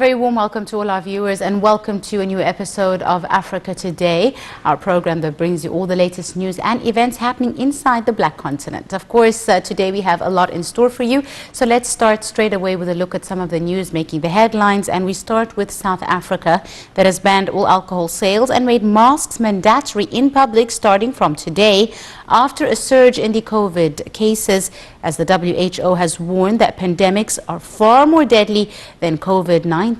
very warm welcome to all our viewers and welcome to a new episode of Africa Today, our program that brings you all the latest news and events happening inside the Black Continent. Of course, today we have a lot in store for you, so let's start straight away with a look at some of the news making the headlines, and we start with South Africa that has banned all alcohol sales and made masks mandatory in public starting from today after a surge in the COVID cases, as the WHO has warned that pandemics are far more deadly than COVID-19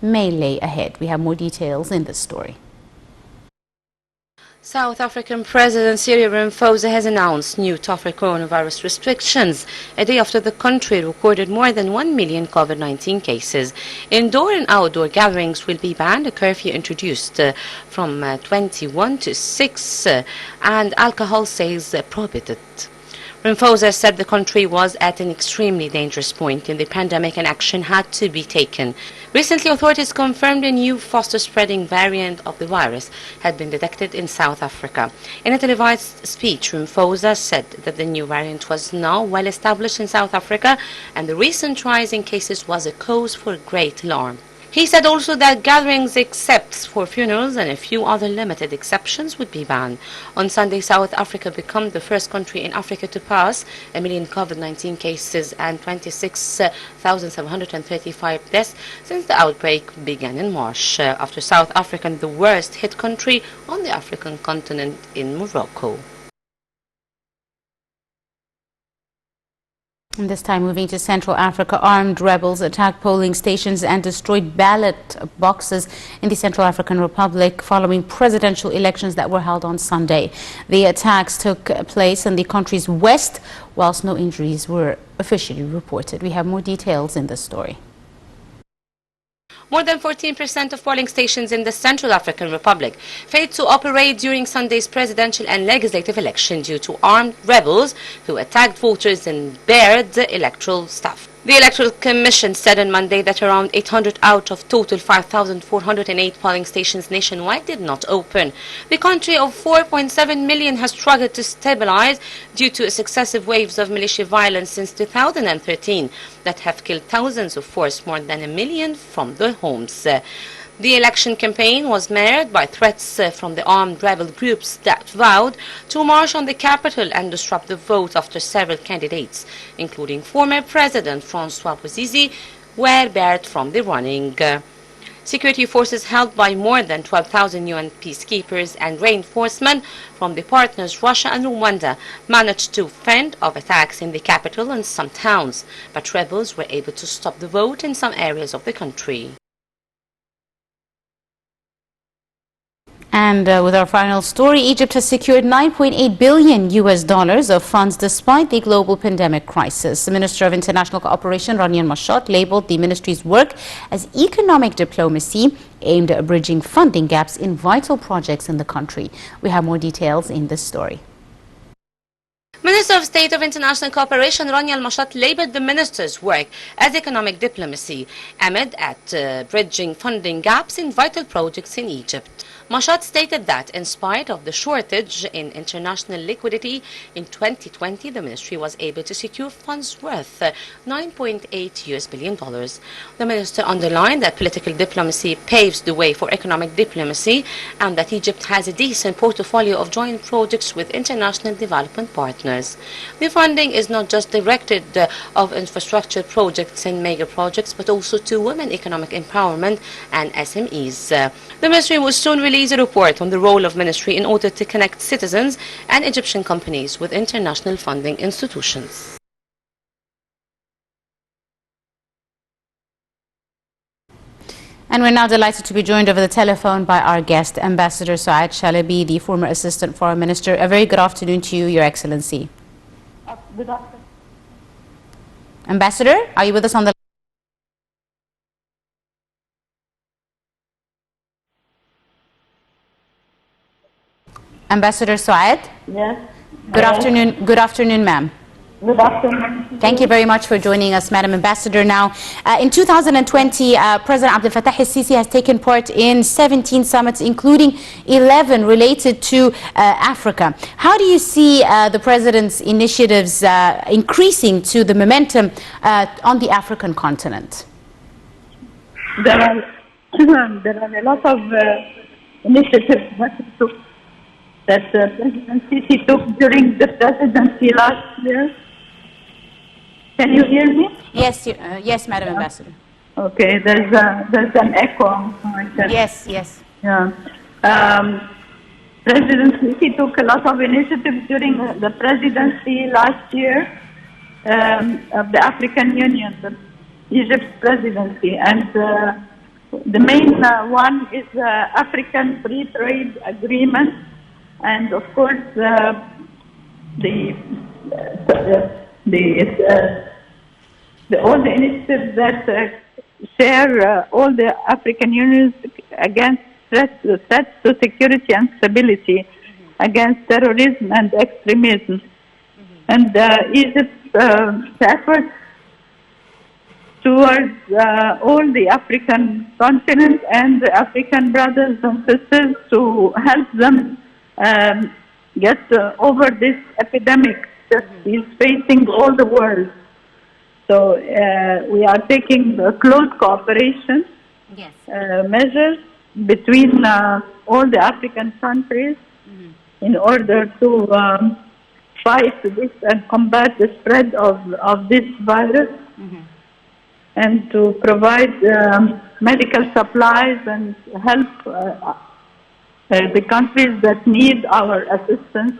may lay ahead. We have more details in this story. South African President Cyril Ramaphosa has announced new tougher coronavirus restrictions a day after the country recorded more than 1 million COVID-19 cases. Indoor and outdoor gatherings will be banned, a curfew introduced from 21 to 6, and alcohol sales prohibited. Ramaphosa said the country was at an extremely dangerous point in the pandemic and action had to be taken. Recently, authorities confirmed a new faster-spreading variant of the virus had been detected in South Africa. In a televised speech, Ramaphosa said that the new variant was now well established in South Africa and the recent rise in cases was a cause for great alarm. He said also that gatherings except for funerals and a few other limited exceptions would be banned. On Sunday, South Africa became the first country in Africa to pass 1 million COVID-19 cases and 26,735 deaths since the outbreak began in March, after South Africa, the worst hit country on the African continent, in Morocco. And this time moving to Central Africa, armed rebels attacked polling stations and destroyed ballot boxes in the Central African Republic following presidential elections that were held on Sunday. The attacks took place in the country's west, whilst no injuries were officially reported. We have more details in this story. More than 14% of polling stations in the Central African Republic failed to operate during Sunday's presidential and legislative election due to armed rebels who attacked voters and burned electoral staff. The Electoral Commission said on Monday that around 800 out of total 5,408 polling stations nationwide did not open. The country of 4.7 million has struggled to stabilize due to successive waves of militia violence since 2013 that have killed thousands of, forced more than 1 million from their homes. The election campaign was marred by threats from the armed rebel groups that vowed to march on the capital and disrupt the vote after several candidates, including former President Francois Bozize, were barred from the running. Security forces helped by more than 12,000 UN peacekeepers and reinforcement from the partners Russia and Rwanda managed to fend off attacks in the capital and some towns, but rebels were able to stop the vote in some areas of the country. And with our final story, Egypt has secured $9.8 billion of funds despite the global pandemic crisis. The Minister of International Cooperation, Rania Al-Mashot, labeled the ministry's work as economic diplomacy aimed at bridging funding gaps in vital projects in the country. We have more details in this story. Minister of State of International Cooperation Rania Al-Mashot labeled the minister's work as economic diplomacy aimed at bridging funding gaps in vital projects in Egypt. Mashot stated that in spite of the shortage in international liquidity in 2020, the ministry was able to secure funds worth $9.8 billion. The minister underlined that political diplomacy paves the way for economic diplomacy and that Egypt has a decent portfolio of joint projects with international development partners. The funding is not just directed of infrastructure projects and mega projects, but also to women economic empowerment and SMEs. The ministry will soon release a report on the role of ministry in order to connect citizens and Egyptian companies with international funding institutions. And we're now delighted to be joined over the telephone by our guest, Ambassador Saad Chalabi, the former Assistant Foreign Minister. A very good afternoon to you, Your Excellency. Good afternoon. Ambassador, are you with us on the Ambassador Saad? Yes. Good afternoon, ma'am. Good afternoon. Thank you very much for joining us, Madam Ambassador. Now, in 2020, President Abdel Fattah el-Sisi has taken part in 17 summits, including 11 related to Africa. How do you see the President's initiatives increasing to the momentum on the African continent? there are there are a lot of initiatives that President Sisi took during the presidency last year. Can you hear me? Yes, yes, Madam Ambassador. Okay, there's an echo. Yes, yes. Yeah. President Sisi took a lot of initiatives during the presidency last year of the African Union, Egypt's presidency, and the main one is African Free Trade Agreement, and of course all the initiatives that share all the African unions against threats to security and stability, against terrorism and extremism. And Egypt's efforts towards all the African continent and the African brothers and sisters to help them get over this epidemic that is facing all the world. So we are taking close cooperation measures between all the African countries in order to fight this and combat the spread of this virus, and to provide medical supplies and help the countries that need our assistance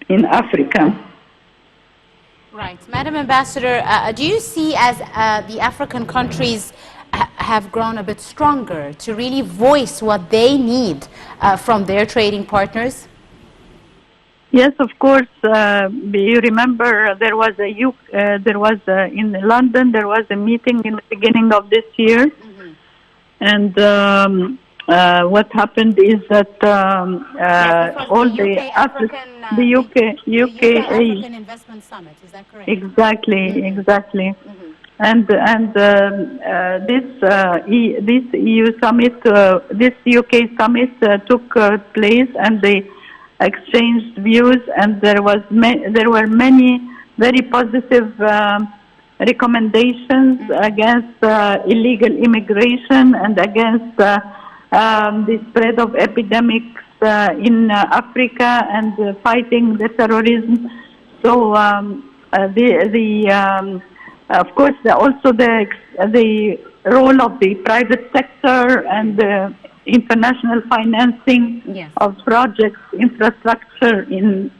in Africa. Right. Madam Ambassador, do you see as the African countries have grown a bit stronger to really voice what they need from their trading partners? Yes, of course. You remember there was in London there was a meeting in the beginning of this year, and what happened is that all the UK African Investment Summit, is that correct? Exactly. And this EU summit, this UK summit took place, and they exchanged views, and there were many very positive recommendations against illegal immigration and against the spread of epidemics in Africa and fighting the terrorism. So of course also the role of the private sector and the international financing of projects, infrastructure in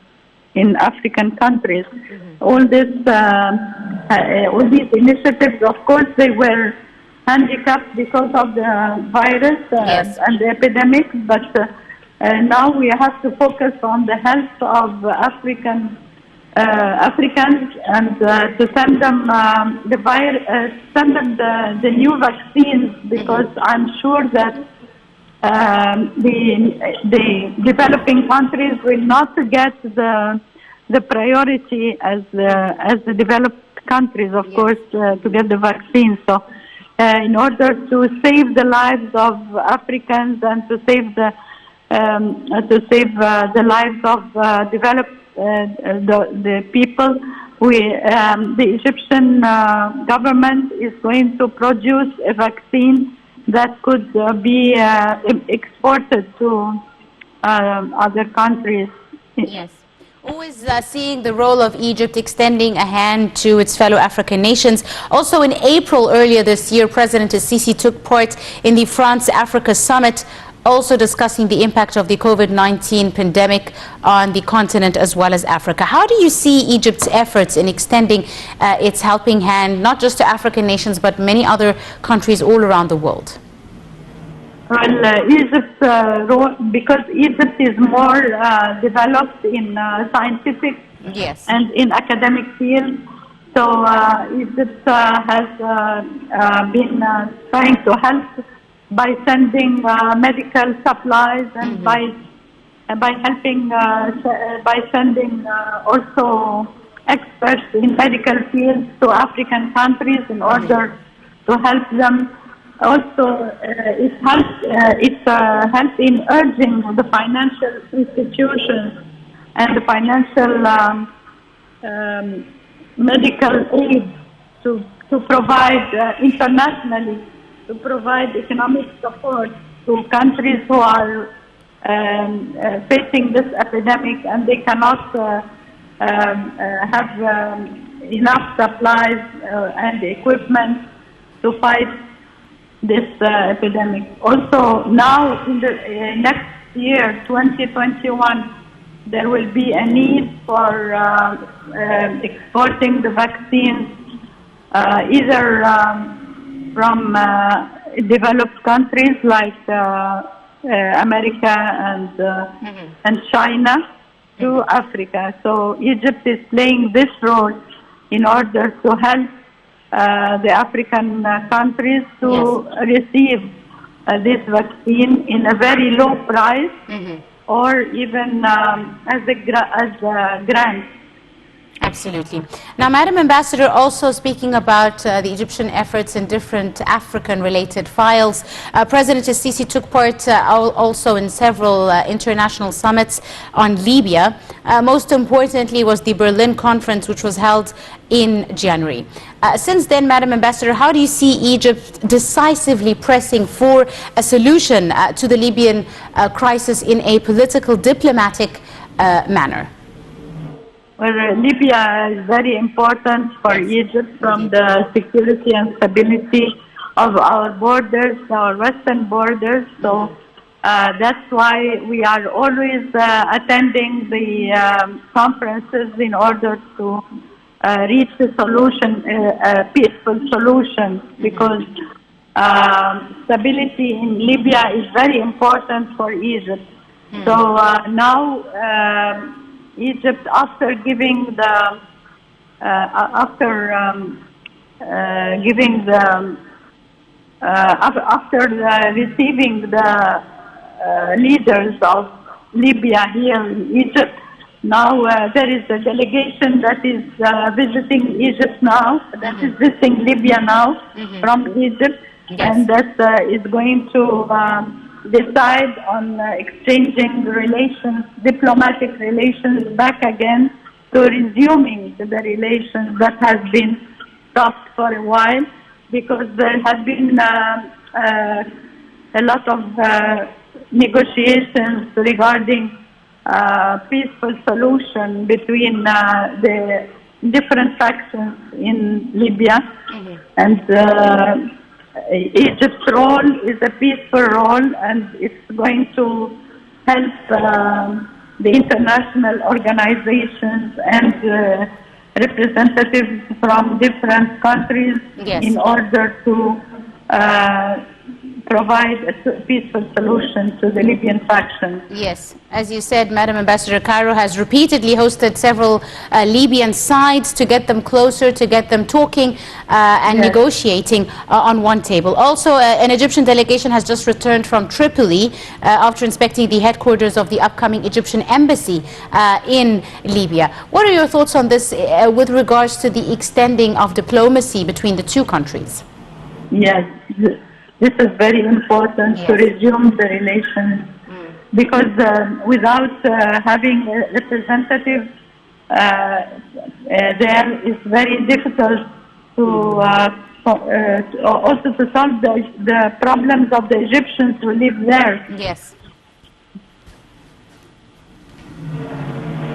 African countries. All these initiatives, of course, they were handicapped because of the virus and the epidemic, but now we have to focus on the health of Africans and to send them the new vaccines, because I'm sure that the developing countries will not get the priority as the developed countries, of course, to get the vaccine. So, in order to save the lives of Africans and to save the lives of the people, the Egyptian government is going to produce a vaccine that could be exported to other countries. Yes. Always seeing the role of Egypt extending a hand to its fellow African nations. Also in April earlier this year, President Sisi took part in the France-Africa Summit, also discussing the impact of the COVID-19 pandemic on the continent as well as Africa. How do you see Egypt's efforts in extending its helping hand, not just to African nations, but many other countries all around the world? Well, Egypt's role, because Egypt is more developed in scientific and in academic fields, so Egypt has been trying to help by sending medical supplies and by helping by sending also experts in medical fields to African countries in order to help them. Also, it helps in urging the financial institutions and the financial medical aid to provide internationally to provide economic support to countries who are facing this epidemic and they cannot have enough supplies and equipment to fight this epidemic. Also, now in the next year, 2021, there will be a need for exporting the vaccines either from developed countries like America and China to Africa. So Egypt is playing this role in order to help the African countries to receive this vaccine in a very low price or even as a grant. Absolutely. Now, Madam Ambassador, also speaking about the Egyptian efforts in different African-related files, President Sisi took part also in several international summits on Libya. Most importantly was the Berlin conference, which was held in January. Since then, Madam Ambassador, how do you see Egypt decisively pressing for a solution to the Libyan crisis in a political, diplomatic manner? Well, Libya is very important for Egypt from the security and stability of our borders, our western borders. So that's why we are always attending the conferences in order to reach a solution, a peaceful solution, because stability in Libya is very important for Egypt. So now Egypt, after giving the receiving the leaders of Libya here in Egypt, now there is a delegation that is visiting Egypt now, that is visiting Libya now from Egypt, and that is going to decide on exchanging relations, diplomatic relations, back again to resuming the relations that has been stopped for a while, because there has been a lot of negotiations regarding peaceful solution between the different factions in Libya, and Egypt's role is a peaceful role, and it's going to help the international organizations and representatives from different countries in order to provide a peaceful solution to the Libyan faction. Yes, as you said, Madam Ambassador, Cairo has repeatedly hosted several Libyan sides to get them closer, to get them talking and negotiating on one table. Also, an Egyptian delegation has just returned from Tripoli after inspecting the headquarters of the upcoming Egyptian embassy in Libya. What are your thoughts on this with regards to the extending of diplomacy between the two countries? Yes. This is very important to resume the relations, because without having a representative there, is very difficult to also to solve the problems of the Egyptians who live there. Yes.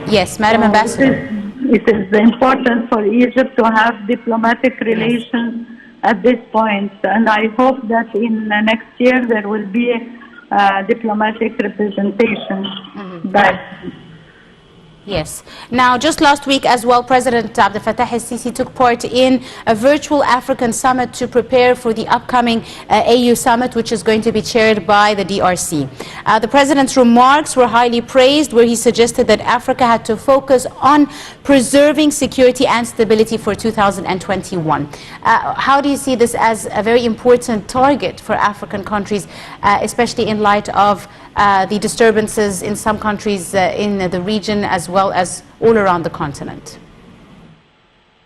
Yes, Madam Ambassador. It is important for Egypt to have diplomatic relations at this point, and I hope that in next year there will be diplomatic representation back. Yes. Now, just last week as well, President Abdel Fattah el-Sisi took part in a virtual African summit to prepare for the upcoming AU summit, which is going to be chaired by the DRC. The President's remarks were highly praised, where he suggested that Africa had to focus on preserving security and stability for 2021. How do you see this as a very important target for African countries, especially in light of the disturbances in some countries in the region as well as all around the continent?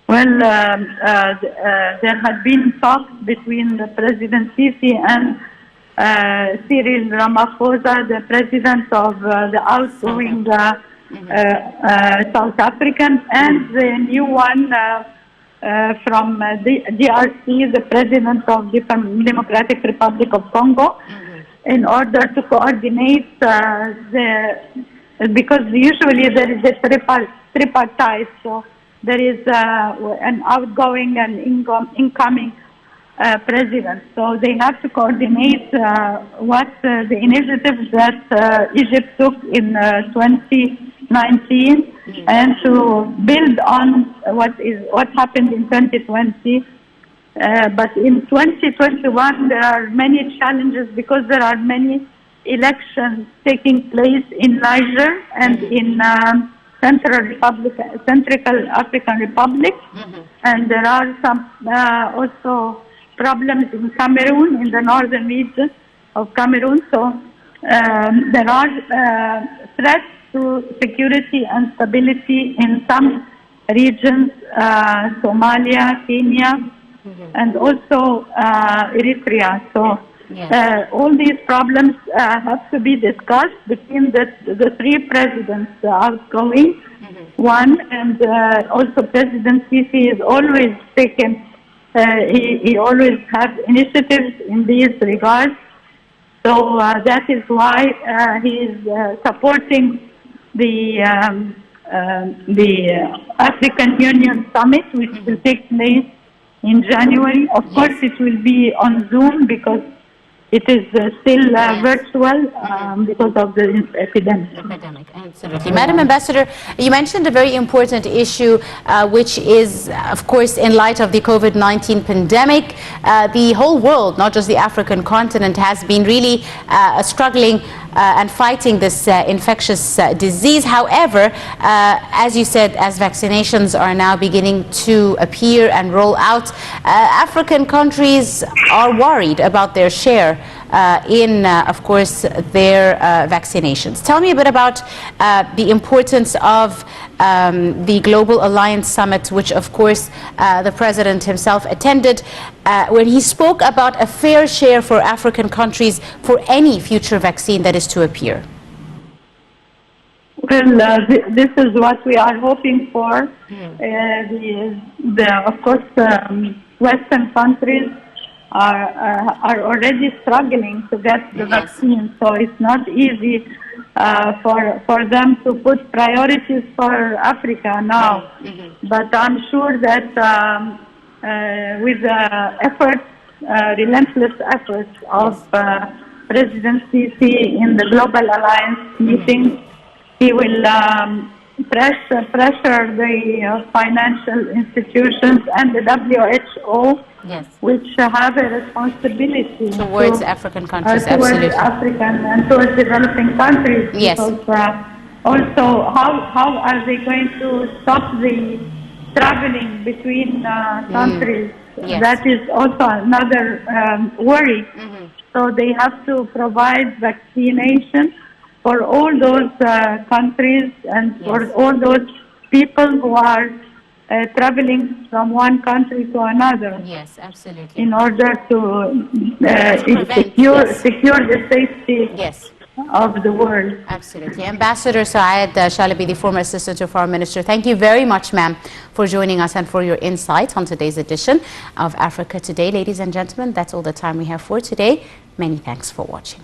Well, there had been talks between the President Sisi and Cyril Ramaphosa, the president of the outgoing South African, and the new one, from the DRC, the President of the Democratic Republic of Congo, in order to coordinate because usually there is a tripartite, so there is an outgoing and incoming president. So they have to coordinate what the initiatives that Egypt took in 2019 and to build on what happened in 2020. But in 2021, there are many challenges because there are many elections taking place in Niger and in Central African Republic, and there are some also problems in Cameroon, in the northern region of Cameroon. So there are threats to security and stability in some regions, Somalia, Kenya, and also Eritrea. So all these problems have to be discussed between the three presidents, outgoing one, and also President Sisi is always taken. He always has initiatives in these regards. So that is why he is supporting the African Union Summit, which will take place in January. Of course, it will be on Zoom because it is still virtual because of the epidemic. Absolutely. Madam Ambassador, you mentioned a very important issue, which is, of course, in light of the COVID-19 pandemic, the whole world, not just the African continent, has been really struggling and fighting this infectious disease. However, as you said, as vaccinations are now beginning to appear and roll out, African countries are worried about their share in, of course, their vaccinations. Tell me a bit about the importance of the Global Alliance Summit, which, of course, the President himself attended, when he spoke about a fair share for African countries for any future vaccine that is to appear. Well, this is what we are hoping for. Of course, Western countries are already struggling to get the vaccine, so it's not easy for them to put priorities for Africa now. But I'm sure that with the efforts, relentless efforts of President Sisi in the Global Alliance meeting, he will pressure the financial institutions and the WHO, which have a responsibility towards African countries, towards absolutely. African and towards developing countries. Yes. Because also, how are they going to stop the traveling between countries? Yes. That is also another worry. So they have to provide vaccination for all those countries and for all those people who are traveling from one country to another. Yes, absolutely. In order to secure the safety of the world. Absolutely. Ambassador Saad Shalabi, the former Assistant to Foreign Minister, thank you very much, ma'am, for joining us and for your insight on today's edition of Africa Today. Ladies and gentlemen, that's all the time we have for today. Many thanks for watching.